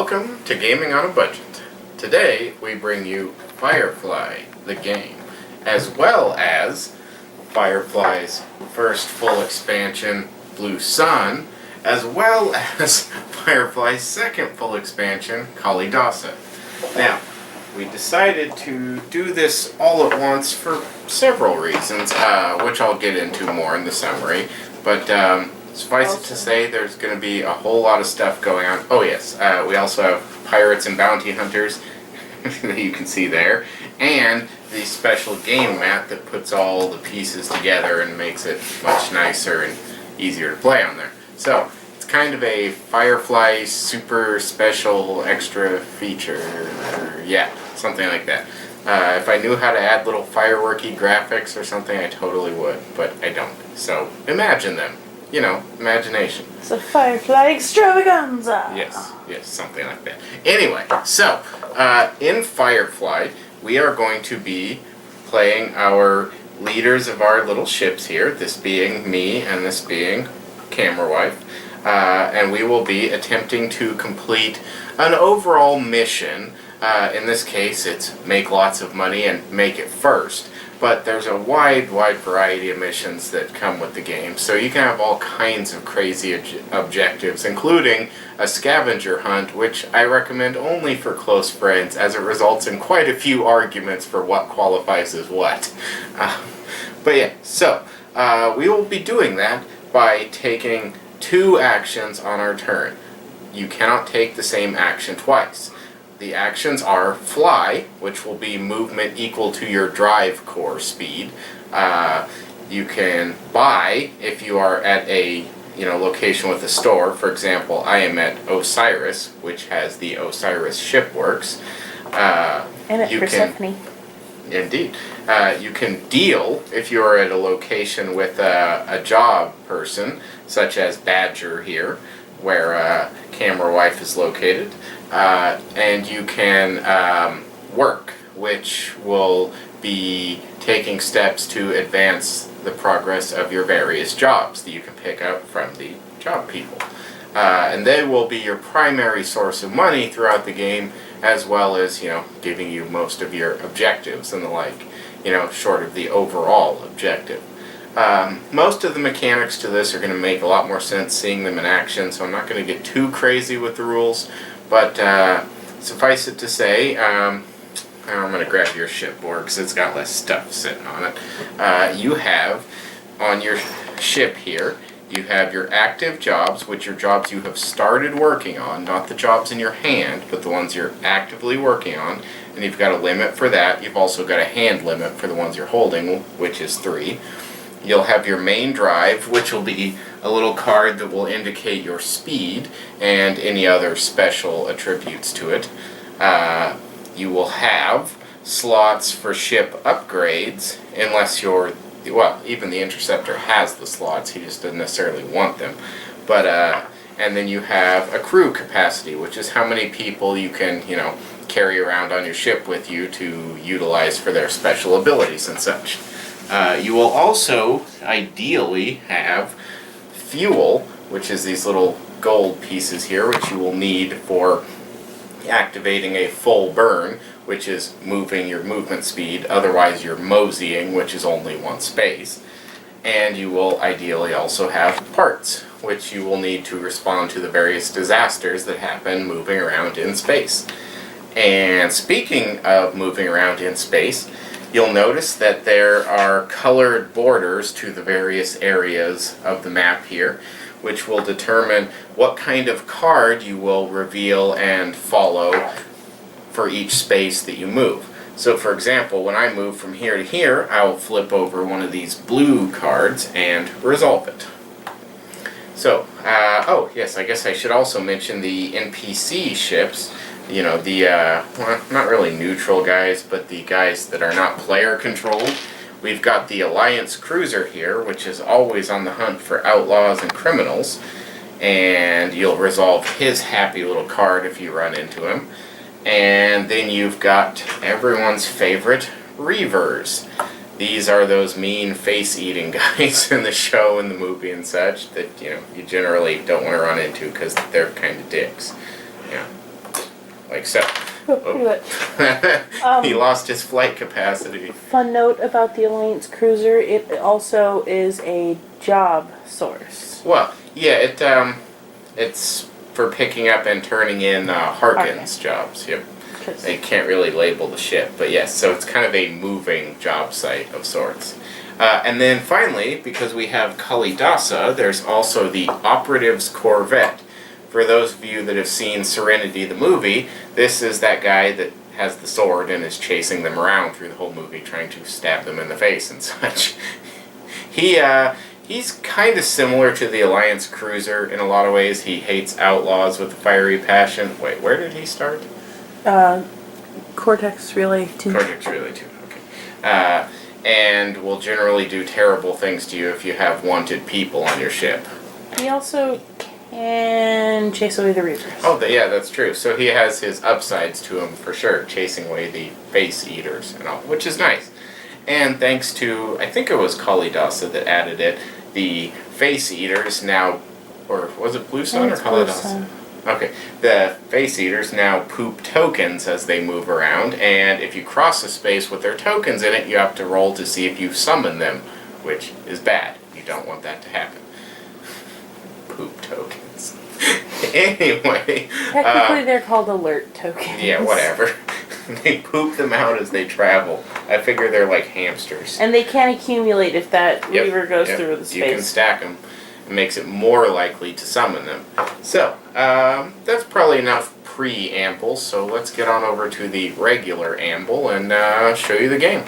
Welcome to Gaming on a Budget. Today we bring you Firefly, the game, as well as Firefly's first full expansion, Blue Sun, as well as Firefly's second full expansion, Kalidasa. Now, we decided to do this all at once for several reasons, which I'll get into more in the summary, but suffice it to say there's going to be a whole lot of stuff going on. Oh yes, we also have pirates and bounty hunters that you can see there, and the special game mat that puts all the pieces together and makes it much nicer and easier to play on there. So, it's kind of a Firefly super special extra feature, yeah, something like that. If I knew how to add little fireworky graphics or something, I totally would, but I don't. So, imagine them. You know, imagination. It's a Firefly extravaganza. Yes, something like that. Anyway, so, in Firefly, we are going to be playing our leaders of our little ships here, this being me and this being Camera Wife, and we will be attempting to complete an overall mission. In this case, it's make lots of money and make it first. But there's a wide variety of missions that come with the game, so you can have all kinds of crazy objectives, including a scavenger hunt, which I recommend only for close friends, as it results in quite a few arguments for what qualifies as what. But yeah, so we will be doing that by taking 2 actions on our turn. You cannot take the same action twice. The actions are fly, which will be movement equal to your drive core speed. You can buy if you are at a location with a store. For example, I am at Osiris, which has the Osiris Shipworks. And at Persephone. Indeed. You can deal if you are at a location with a job person, such as Badger here, where Camera Wife is located. And you can work, which will be taking steps to advance the progress of your various jobs that you can pick up from the job people. And they will be your primary source of money throughout the game, as well as, giving you most of your objectives and the like, short of the overall objective. Most of the mechanics to this are going to make a lot more sense seeing them in action, so I'm not going to get too crazy with the rules. But suffice it to say, I'm going to grab your shipboard because it's got less stuff sitting on it. You have, on your ship here, you have your active jobs, which are jobs you have started working on, not the jobs in your hand, but the ones you're actively working on. And you've got a limit for that. You've also got a hand limit for the ones you're holding, which is 3. You'll have your main drive, which will be a little card that will indicate your speed and any other special attributes to it. You will have slots for ship upgrades, unless you're, well, even the Interceptor has the slots, he just doesn't necessarily want them. But, and then you have a crew capacity, which is how many people you can, carry around on your ship with you to utilize for their special abilities and such. You will also, ideally, have fuel, which is these little gold pieces here, which you will need for activating a full burn, which is moving your movement speed. Otherwise, you're moseying, which is only 1 space. And you will ideally also have parts, which you will need to respond to the various disasters that happen moving around in space. And speaking of moving around in space, you'll notice that there are colored borders to the various areas of the map here, which will determine what kind of card you will reveal and follow for each space that you move. So for example, when I move from here to here, I will flip over one of these blue cards and resolve it. So, oh yes, I guess I should also mention the NPC ships. Well, not really neutral guys, but the guys that are not player controlled. We've got the Alliance Cruiser here, which is always on the hunt for outlaws and criminals, and you'll resolve his happy little card if you run into him. And then you've got everyone's favorite Reavers. These are those mean face-eating guys in the show and the movie and such that, you generally don't want to run into because they're kind of dicks. Yeah. like so. Pretty much. He lost his flight capacity. Fun note about the Alliance cruiser: it also is a job source. Well, yeah, it's for picking up and turning in Harkins jobs. Yep. They can't really label the ship, but yes, so it's kind of a moving job site of sorts. And then finally, because we have Kalidasa, there's also the Operatives Corvette. For those of you that have seen Serenity the movie, this is that guy that has the sword and is chasing them around through the whole movie, trying to stab them in the face and such. He's kind of similar to the Alliance cruiser in a lot of ways. He hates outlaws with a fiery passion. Wait, where did he start? Cortex Relay 2. Cortex Relay 2, okay. And will generally do terrible things to you if you have wanted people on your ship. He also can chase away the Reapers. Oh, yeah, that's true. So he has his upsides to him for sure, chasing away the face eaters and all, which is nice. And thanks to, I think it was Kalidasa that added it, the face eaters now, or was it Blue Sun or Kalidasa? Okay, the face eaters now poop tokens as they move around, and if you cross a space with their tokens in it, you have to roll to see if you summon them, which is bad. You don't want that to happen. Poop tokens. Anyway. Technically, they're called alert tokens. Yeah, whatever. They poop them out as they travel. I figure they're like hamsters. And they can accumulate if that lever goes through the space. You can stack them. It makes it more likely to summon them. So, that's probably enough preamble, so let's get on over to the regular amble and show you the game.